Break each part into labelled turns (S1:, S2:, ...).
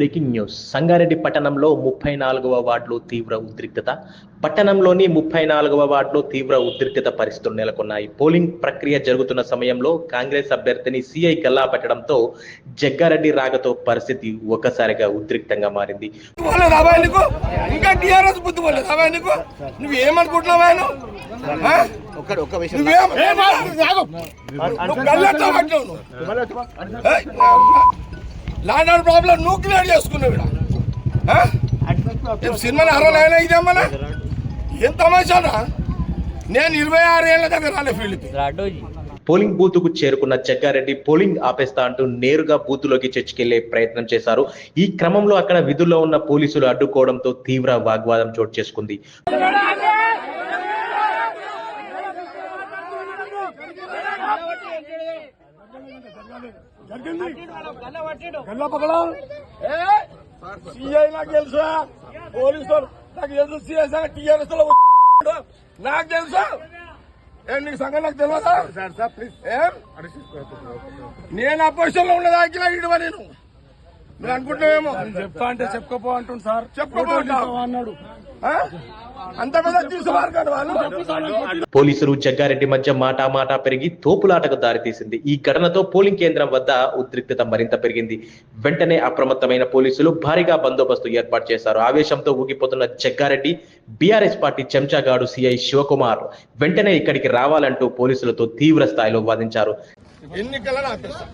S1: Breaking news. Sangareddy పట్టణంలో 34వ వార్డులో తీవ్ర ఉద్రిక్తత. పట్టణంలోని 34వ వార్డులో తీవ్ర ఉద్రిక్తత పరిస్థితులు నెలకొన్నాయి. పోలింగ్ ప్రక్రియ జరుగుతున్న సమయంలో కాంగ్రెస్ అభ్యర్థిని సిఐ గల్లా పెట్టడంతో జగ్గారెడ్డి రాకతో పరిస్థితి ఒక్కసారిగా ఉద్రిక్తంగా మారింది.
S2: లాండ్ ప్రాబ్లం నువ్వు క్లియర్ చేసుకున్నావు. సినిమాని అర్హలైనా ఇదేమన్నా ఏం తమాషానా? నేను 26 ఏళ్ల దగ్గర రాలే ఫీల్డ్కి.
S1: పోలింగ్ బూత్ కు చేరుకున్న జగ్గారెడ్డి పోలింగ్ ఆపేస్తా అంటూ నేరుగా బూత్ లోకి చొచ్చుకెళ్లే ప్రయత్నం చేశారు. ఈ క్రమంలో అక్కడ విధుల్లో ఉన్న పోలీసులు అడ్డుకోవడంతో తీవ్ర వాగ్వాదం చోటు చేసుకుంది.
S2: నాకు తెలుసా పోలీసు నాకు తెలుసు సిఐ టీఆర్ఎస్ లో నాకు తెలుసా నీకు సంగతి నాకు తెలియదా? నేను అపోజిషన్ లో ఉన్నదానికి ఇటువ నేను మీరు అనుకుంటున్నామేమో చెప్తా అంటే చెప్పుకోపో అంటుంది సార్. చెప్పుకోపో అన్నాడు. అంత
S1: పోలీసులు జగ్గారెడ్డి మధ్య మాటా పెరిగి తోపులాటకు దారితీసింది. ఈ ఘటనతో పోలింగ్ కేంద్రం వద్ద ఉద్రిక్తత మరింత పెరిగింది. వెంటనే అప్రమత్తమైన పోలీసులు భారీగా బందోబస్తు ఏర్పాటు చేశారు. ఆవేశంతో ఊగిపోతున్న జగ్గారెడ్డి బీఆర్ఎస్ పార్టీ చెంచాగాడు సిఐ శివకుమార్ వెంటనే ఇక్కడికి రావాలంటూ పోలీసులతో తీవ్ర స్థాయిలో వాదించారు.
S2: ఎన్నికలను ఆపేస్తా,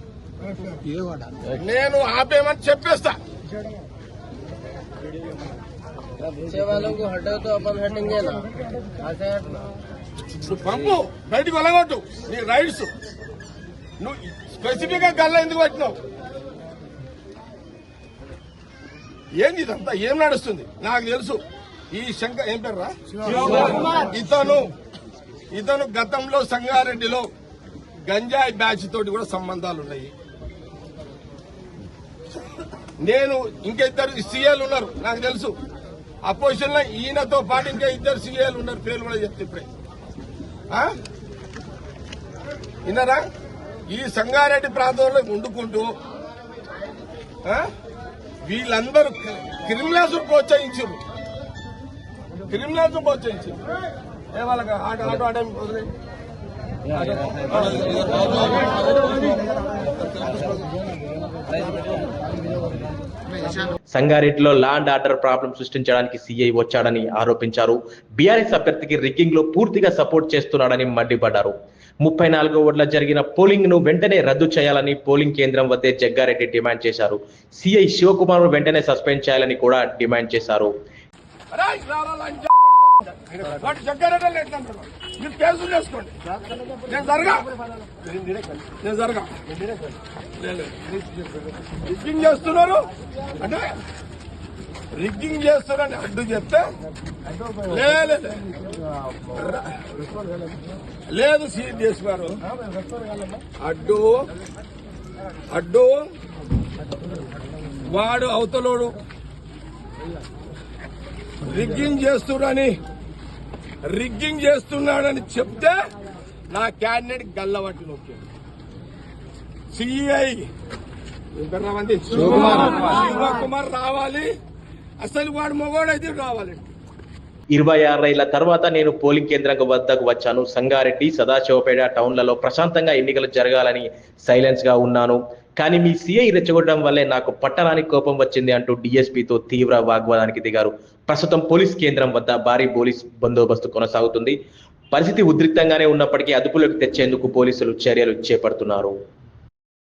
S2: నేను ఆపేమని చెప్పేస్తా. పంపు బయటకు వెళ్ళగొట్టు నీ రైట్స్. నువ్వు స్పెసిఫిక్ గా గల్లా ఎందుకు పెట్టినావు? ఏంది ఇదంతా? ఏం నడుస్తుంది నాకు తెలుసు. ఈ శంకర్ ఏం పేర్రా ఇతను గతంలో సంగారెడ్డిలో గంజాయి బ్యాచ్ తోటి కూడా సంబంధాలు ఉన్నాయి. నేను ఇంకా 2 సీఏలు ఉన్నారు నాకు తెలుసు. అపోజిషన్ లో ఈయనతో పాటు ఇంకా 2 సీఏలు ఉన్నారు. పేర్లు కూడా చెప్తే ఇప్పుడే విన్నారా? ఈ సంగారెడ్డి ప్రాంతంలో ఉండుకుంటూ వీళ్ళందరూ క్రిమినల్స్ ప్రోత్సహించారు. ఏ వాళ్ళకి ఆటో వదిలే
S1: సంగారెడ్డిలో లా అండ్ ఆర్డర్ ప్రాబ్లం సృష్టించడానికి సీఐ వచ్చాడని ఆరోపించారు. బీఆర్ఎస్ అభ్యర్థికి రిగ్గింగ్ లో పూర్తిగా సపోర్ట్ చేస్తున్నాడని మండిపడ్డారు. 34 ఓట్ల జరిగిన పోలింగ్ ను వెంటనే రద్దు చేయాలని పోలింగ్ కేంద్రం వద్దే జగ్గారెడ్డి డిమాండ్ చేశారు. సీఐ శివకుమార్ వెంటనే సస్పెండ్ చేయాలని కూడా డిమాండ్ చేశారు.
S2: రిగ్గింగ్ చేస్తున్నారని అడ్డు చెప్తే లేదు సీరియస్ గారు అడ్డు వాడు అవతలోడు రిగ్గింగ్ చేస్తున్నాడని చెప్తే నా క్యాండిడేట్ గల్లవట్టి నొక్కాడు. సిఐ శివకుమార్ రావాలి. అసలు వాడు మొగోడైతే రావాలి.
S1: 26 ఏళ్ల తర్వాత నేను పోలింగ్ కేంద్రం వద్దకు వచ్చాను. సంగారెడ్డి, సదాశివపేట టౌన్లలో ప్రశాంతంగా ఎన్నికలు జరగాలని సైలెన్స్ గా ఉన్నాను. కానీ మీ సీఐ రెచ్చగొట్టడం వల్లే నాకు పట్టణానికి కోపం వచ్చింది అంటూ డీఎస్పీతో తీవ్ర వాగ్వాదానికి దిగారు. ప్రస్తుతం పోలీస్ కేంద్రం వద్ద భారీ పోలీస్ బందోబస్తు కొనసాగుతుంది. పరిస్థితి ఉద్రిక్తంగానే ఉన్నప్పటికీ అదుపులోకి తెచ్చేందుకు పోలీసులు చర్యలు చేపడుతున్నారు.